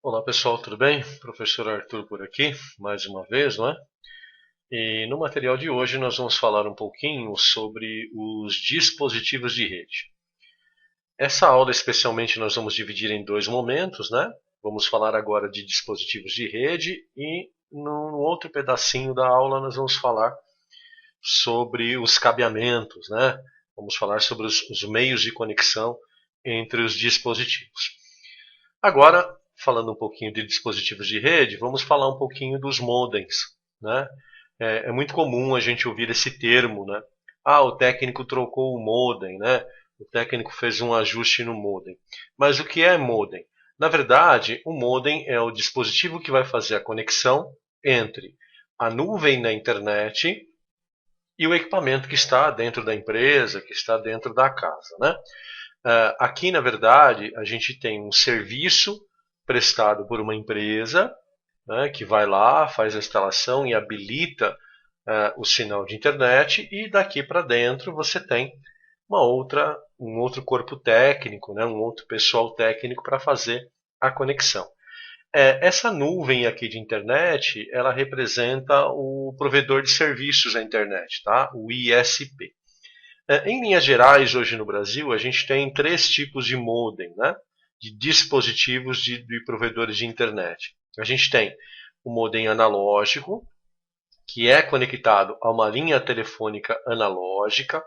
Olá pessoal, tudo bem? Professor Arthur por aqui, mais uma vez, não é? E no material de hoje nós vamos falar um pouquinho sobre os dispositivos de rede. Essa aula especialmente nós vamos dividir em dois momentos, né? Vamos falar agora de dispositivos de rede e no outro pedacinho da aula nós vamos falar sobre os cabeamentos, né? Vamos falar sobre os meios de conexão entre os dispositivos. Agora, falando um pouquinho de dispositivos de rede, vamos falar um pouquinho dos modems, né? É muito comum a gente ouvir esse termo, né? Ah, o técnico trocou o modem, né? O técnico fez um ajuste no modem. Mas o que é modem? Na verdade, o modem é o dispositivo que vai fazer a conexão entre a nuvem na internet e o equipamento que está dentro da empresa, que está dentro da casa, né? Aqui, na verdade, a gente tem um serviço prestado por uma empresa, né, que vai lá, faz a instalação e habilita o sinal de internet, e daqui para dentro você tem um outro corpo técnico, né, um outro pessoal técnico para fazer a conexão. Essa nuvem aqui de internet, ela representa o provedor de serviços da internet, tá? O ISP. Em linhas gerais, hoje no Brasil, a gente tem três tipos de modem, né? De dispositivos de provedores de internet. A gente tem o modem analógico, que é conectado a uma linha telefônica analógica.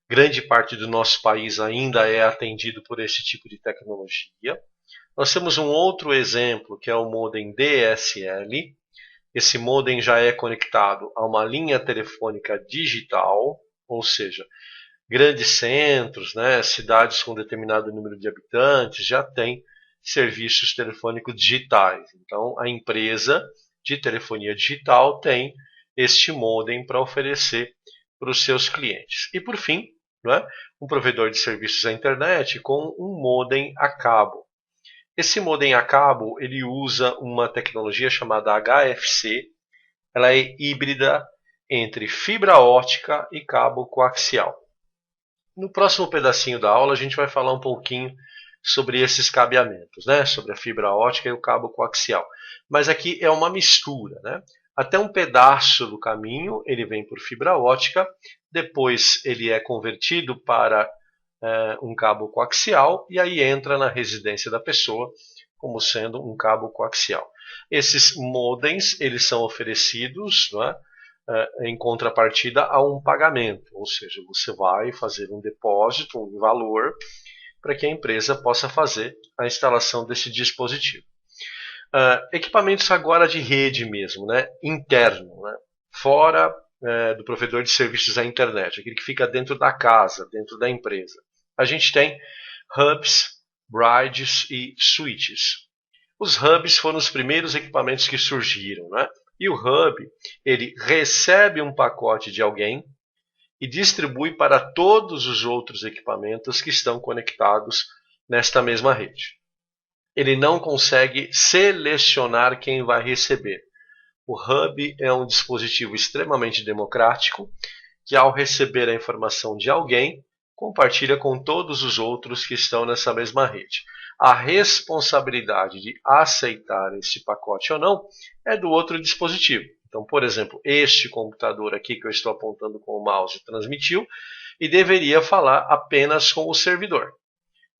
Grande parte do nosso país ainda é atendido por esse tipo de tecnologia. Nós temos um outro exemplo, que é o modem DSL. Esse modem já é conectado a uma linha telefônica digital, ou seja, grandes centros, né, cidades com determinado número de habitantes já têm serviços telefônicos digitais. Então, a empresa de telefonia digital tem este modem para oferecer para os seus clientes. E por fim, né, um provedor de serviços à internet com um modem a cabo. Esse modem a cabo ele usa uma tecnologia chamada HFC. Ela é híbrida entre fibra ótica e cabo coaxial. No próximo pedacinho da aula a gente vai falar um pouquinho sobre esses cabeamentos, né? Sobre a fibra ótica e o cabo coaxial. Mas aqui é uma mistura, né? Até um pedaço do caminho ele vem por fibra ótica, depois ele é convertido para um cabo coaxial e aí entra na residência da pessoa como sendo um cabo coaxial. Esses modems eles são oferecidos, não é? Em contrapartida a um pagamento, ou seja, você vai fazer um depósito, um valor, para que a empresa possa fazer a instalação desse dispositivo. Equipamentos agora de rede mesmo, né? Interno, né? Fora do provedor de serviços à internet, aquele que fica dentro da casa, dentro da empresa. A gente tem hubs, bridges e switches. Os hubs foram os primeiros equipamentos que surgiram, né? E o hub, ele recebe um pacote de alguém e distribui para todos os outros equipamentos que estão conectados nesta mesma rede. Ele não consegue selecionar quem vai receber. O hub é um dispositivo extremamente democrático que, ao receber a informação de alguém, compartilha com todos os outros que estão nessa mesma rede. A responsabilidade de aceitar esse pacote ou não é do outro dispositivo. Então, por exemplo, este computador aqui que eu estou apontando com o mouse transmitiu e deveria falar apenas com o servidor.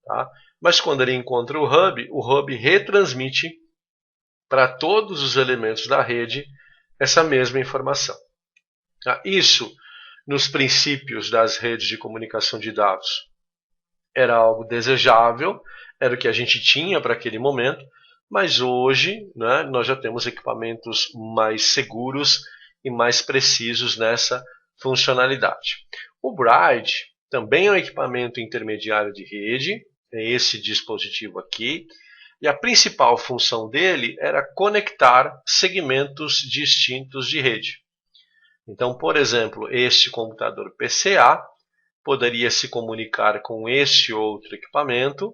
Tá? Mas quando ele encontra o hub retransmite para todos os elementos da rede essa mesma informação. Tá? Isso, nos princípios das redes de comunicação de dados, era algo desejável, era o que a gente tinha para aquele momento, mas hoje, né, nós já temos equipamentos mais seguros e mais precisos nessa funcionalidade. O Bride também é um equipamento intermediário de rede, é esse dispositivo aqui, e a principal função dele era conectar segmentos distintos de rede. Então, por exemplo, este computador PCA poderia se comunicar com este outro equipamento,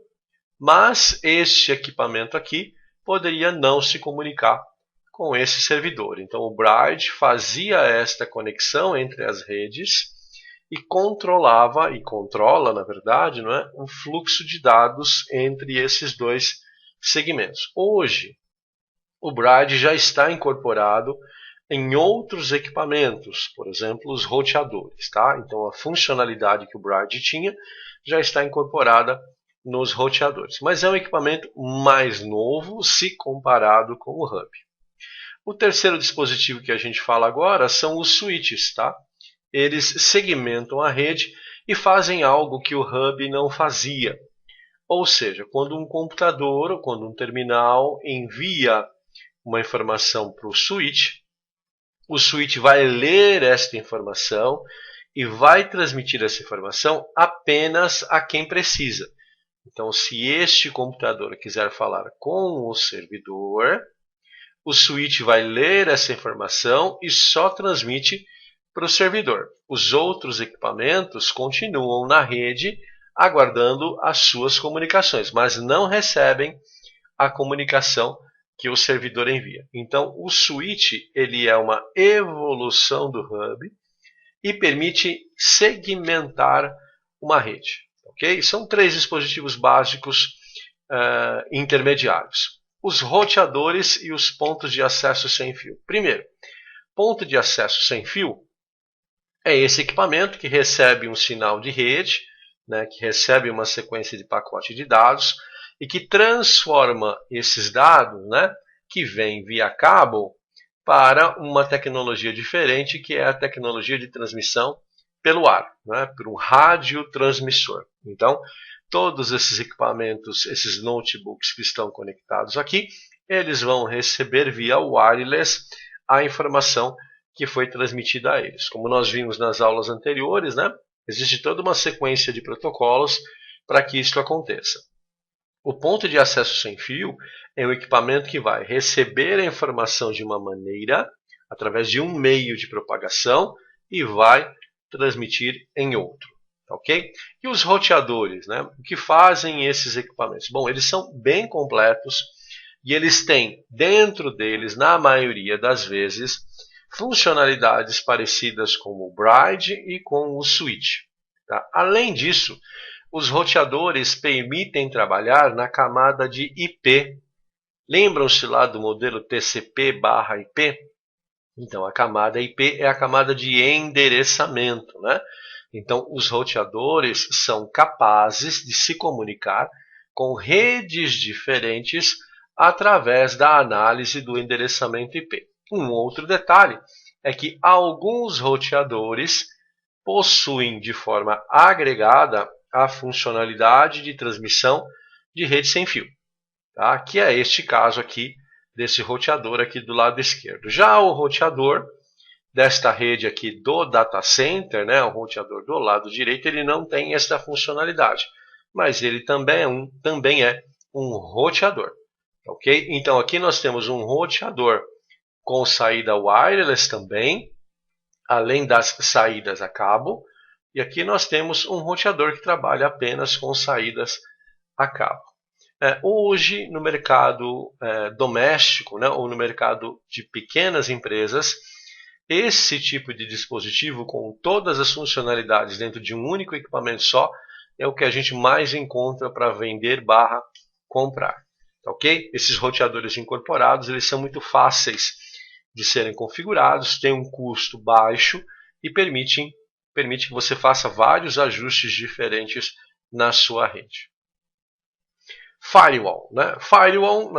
mas este equipamento aqui poderia não se comunicar com esse servidor. Então o Bride fazia esta conexão entre as redes e controlava, e controla na verdade, não é, um fluxo de dados entre esses dois segmentos. Hoje, o Bride já está incorporado em outros equipamentos, por exemplo, os roteadores. Tá? Então, a funcionalidade que o Bride tinha já está incorporada nos roteadores. Mas é um equipamento mais novo se comparado com o Hub. O terceiro dispositivo que a gente fala agora são os switches. Tá? Eles segmentam a rede e fazem algo que o Hub não fazia. Ou seja, quando um computador ou quando um terminal envia uma informação para o switch vai ler esta informação e vai transmitir essa informação apenas a quem precisa. Então, se este computador quiser falar com o servidor, o switch vai ler essa informação e só transmite para o servidor. Os outros equipamentos continuam na rede aguardando as suas comunicações, mas não recebem a comunicação que o servidor envia. Então, o switch ele é uma evolução do Hub e permite segmentar uma rede. Okay? São 3 dispositivos básicos intermediários. Os roteadores e os pontos de acesso sem fio. Primeiro, ponto de acesso sem fio é esse equipamento que recebe um sinal de rede, né, que recebe uma sequência de pacote de dados e que transforma esses dados, né, que vêm via cabo, para uma tecnologia diferente, que é a tecnologia de transmissão pelo ar, né, por um radiotransmissor. Então, todos esses equipamentos, esses notebooks que estão conectados aqui, eles vão receber via wireless a informação que foi transmitida a eles. Como nós vimos nas aulas anteriores, né, existe toda uma sequência de protocolos para que isso aconteça. O ponto de acesso sem fio é um equipamento que vai receber a informação de uma maneira, através de um meio de propagação, e vai transmitir em outro. Ok? E os roteadores, né? O que fazem esses equipamentos? Bom, eles são bem completos e eles têm dentro deles, na maioria das vezes, funcionalidades parecidas com o Bride e com o switch. Tá? Além disso, os roteadores permitem trabalhar na camada de IP. Lembram-se lá do modelo TCP/IP? Então, a camada IP é a camada de endereçamento, né? Então, os roteadores são capazes de se comunicar com redes diferentes através da análise do endereçamento IP. Um outro detalhe é que alguns roteadores possuem de forma agregada a funcionalidade de transmissão de rede sem fio, tá? Que é este caso aqui desse roteador aqui do lado esquerdo. Já o roteador desta rede aqui do data center, né, o roteador do lado direito, ele não tem essa funcionalidade, mas ele também é um roteador, ok? Então aqui nós temos um roteador com saída wireless também, além das saídas a cabo. E aqui nós temos um roteador que trabalha apenas com saídas a cabo. Hoje, no mercado doméstico, né, ou no mercado de pequenas empresas, esse tipo de dispositivo com todas as funcionalidades dentro de um único equipamento só é o que a gente mais encontra para vender/comprar. Ok? Esses roteadores incorporados eles são muito fáceis de serem configurados, têm um custo baixo e permite que você faça vários ajustes diferentes na sua rede. Firewall. Né? Firewall,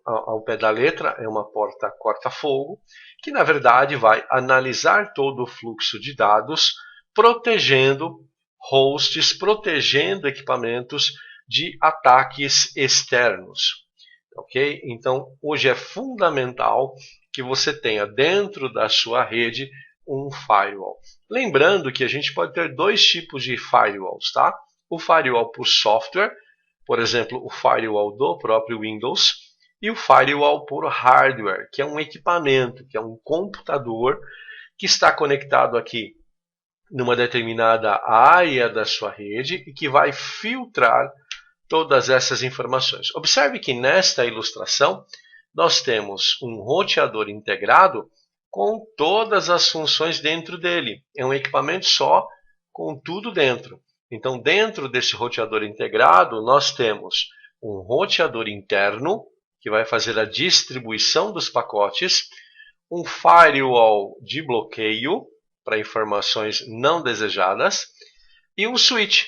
ao pé da letra, é uma porta corta-fogo, que na verdade vai analisar todo o fluxo de dados, protegendo hosts, protegendo equipamentos de ataques externos. Ok? Então, hoje é fundamental que você tenha dentro da sua rede um firewall. Lembrando que a gente pode ter 2 tipos de firewalls, tá? O firewall por software, por exemplo, o firewall do próprio Windows, e o firewall por hardware, que é um equipamento, que é um computador que está conectado aqui numa determinada área da sua rede e que vai filtrar todas essas informações. Observe que nesta ilustração nós temos um roteador integrado com todas as funções dentro dele. É um equipamento só com tudo dentro. Então, dentro desse roteador integrado, nós temos um roteador interno, que vai fazer a distribuição dos pacotes, um firewall de bloqueio para informações não desejadas e um switch,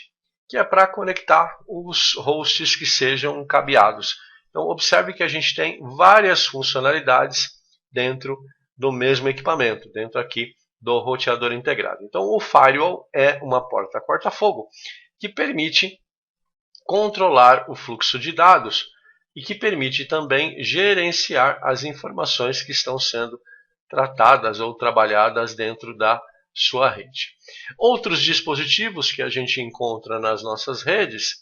que é para conectar os hosts que sejam cabeados. Então, observe que a gente tem várias funcionalidades dentro do mesmo equipamento, dentro aqui do roteador integrado. Então, o firewall é uma porta corta-fogo que permite controlar o fluxo de dados e que permite também gerenciar as informações que estão sendo tratadas ou trabalhadas dentro da sua rede. Outros dispositivos que a gente encontra nas nossas redes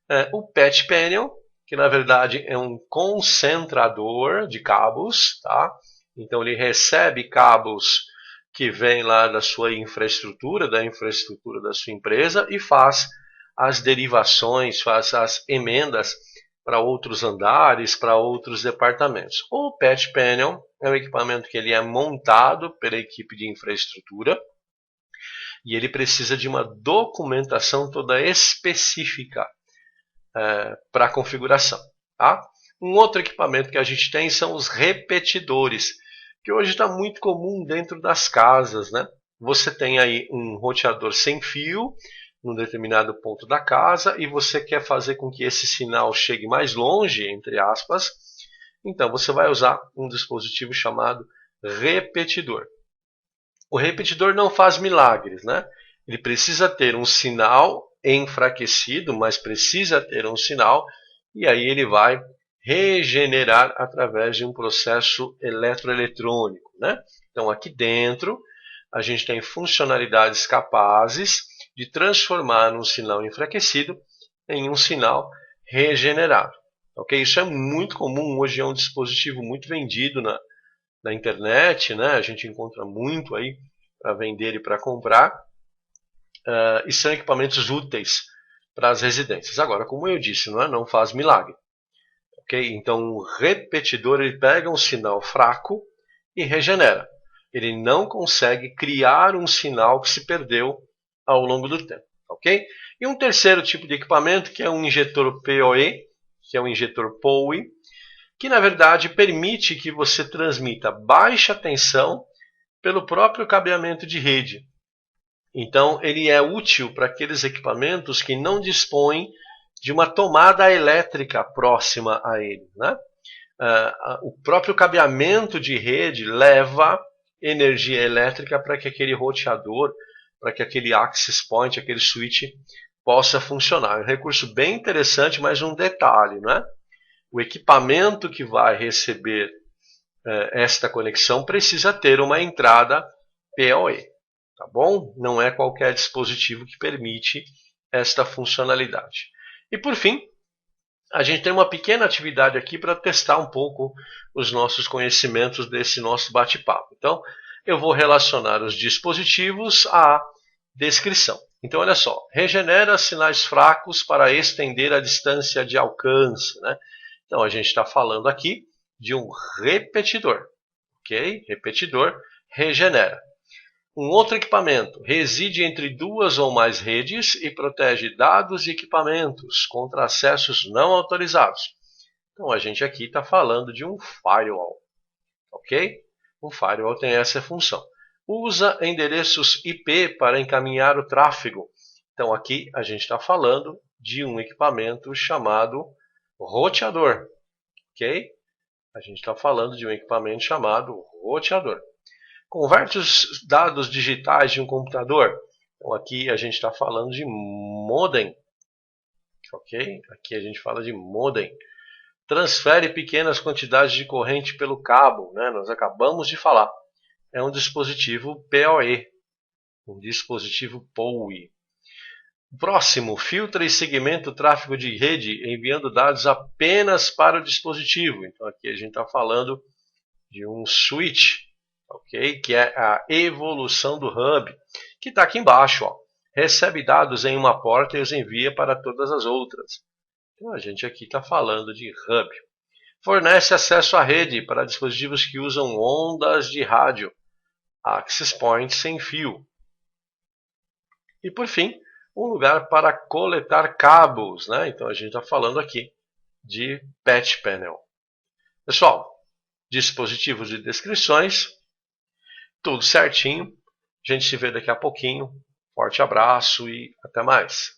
é o Patch Panel, que na verdade é um concentrador de cabos, tá? Então ele recebe cabos que vêm lá da sua infraestrutura, da infraestrutura da sua empresa e faz as derivações, faz as emendas para outros andares, para outros departamentos. O Patch Panel é um equipamento que ele é montado pela equipe de infraestrutura e ele precisa de uma documentação toda específica para a configuração. Tá? Um outro equipamento que a gente tem são os repetidores, que hoje está muito comum dentro das casas. Né? Você tem aí um roteador sem fio num determinado ponto da casa e você quer fazer com que esse sinal chegue mais longe, entre aspas, então você vai usar um dispositivo chamado repetidor. O repetidor não faz milagres, né? Ele precisa ter um sinal enfraquecido, mas precisa ter um sinal e aí ele vai regenerar através de um processo eletroeletrônico, né? Então aqui dentro a gente tem funcionalidades capazes de transformar um sinal enfraquecido em um sinal regenerado. Okay? Isso é muito comum, hoje é um dispositivo muito vendido na internet, né? A gente encontra muito aí para vender e para comprar, e são equipamentos úteis para as residências. Agora, como eu disse, não faz milagre. Okay? Então, o repetidor ele pega um sinal fraco e regenera. Ele não consegue criar um sinal que se perdeu ao longo do tempo. Okay? E um terceiro tipo de equipamento, que é um injetor PoE, que é um injetor PoE, que na verdade permite que você transmita baixa tensão pelo próprio cabeamento de rede. Então, ele é útil para aqueles equipamentos que não dispõem de uma tomada elétrica próxima a ele. Né? O próprio cabeamento de rede leva energia elétrica para que aquele roteador, para que aquele access point, aquele switch possa funcionar. É um recurso bem interessante, mas um detalhe, né? O equipamento que vai receber esta conexão precisa ter uma entrada PoE, tá bom? Não é qualquer dispositivo que permite esta funcionalidade. E por fim, a gente tem uma pequena atividade aqui para testar um pouco os nossos conhecimentos desse nosso bate-papo. Então, eu vou relacionar os dispositivos à descrição. Então, olha só, regenera sinais fracos para estender a distância de alcance. Né? Então, a gente está falando aqui de um repetidor. Ok? Repetidor regenera. Um outro equipamento reside entre duas ou mais redes e protege dados e equipamentos contra acessos não autorizados. Então, a gente aqui está falando de um firewall. Ok? Um firewall tem essa função. Usa endereços IP para encaminhar o tráfego. Então, aqui a gente está falando de um equipamento chamado roteador. Ok? A gente está falando de um equipamento chamado roteador. Converte os dados digitais de um computador. Então, aqui a gente está falando de modem. Ok? Aqui a gente fala de modem. Transfere pequenas quantidades de corrente pelo cabo. Né? Nós acabamos de falar. É um dispositivo PoE. Um dispositivo PoE. Próximo, filtra e segmenta o tráfego de rede, enviando dados apenas para o dispositivo. Então, aqui a gente está falando de um switch. Okay? Que é a evolução do hub, que está aqui embaixo. Ó. Recebe dados em uma porta e os envia para todas as outras. Então a gente aqui está falando de hub. Fornece acesso à rede para dispositivos que usam ondas de rádio, access point sem fio. E por fim, um lugar para coletar cabos. Né? Então a gente está falando aqui de Patch Panel. Pessoal, dispositivos e descrições, tudo certinho. A gente se vê daqui a pouquinho. Forte abraço e até mais.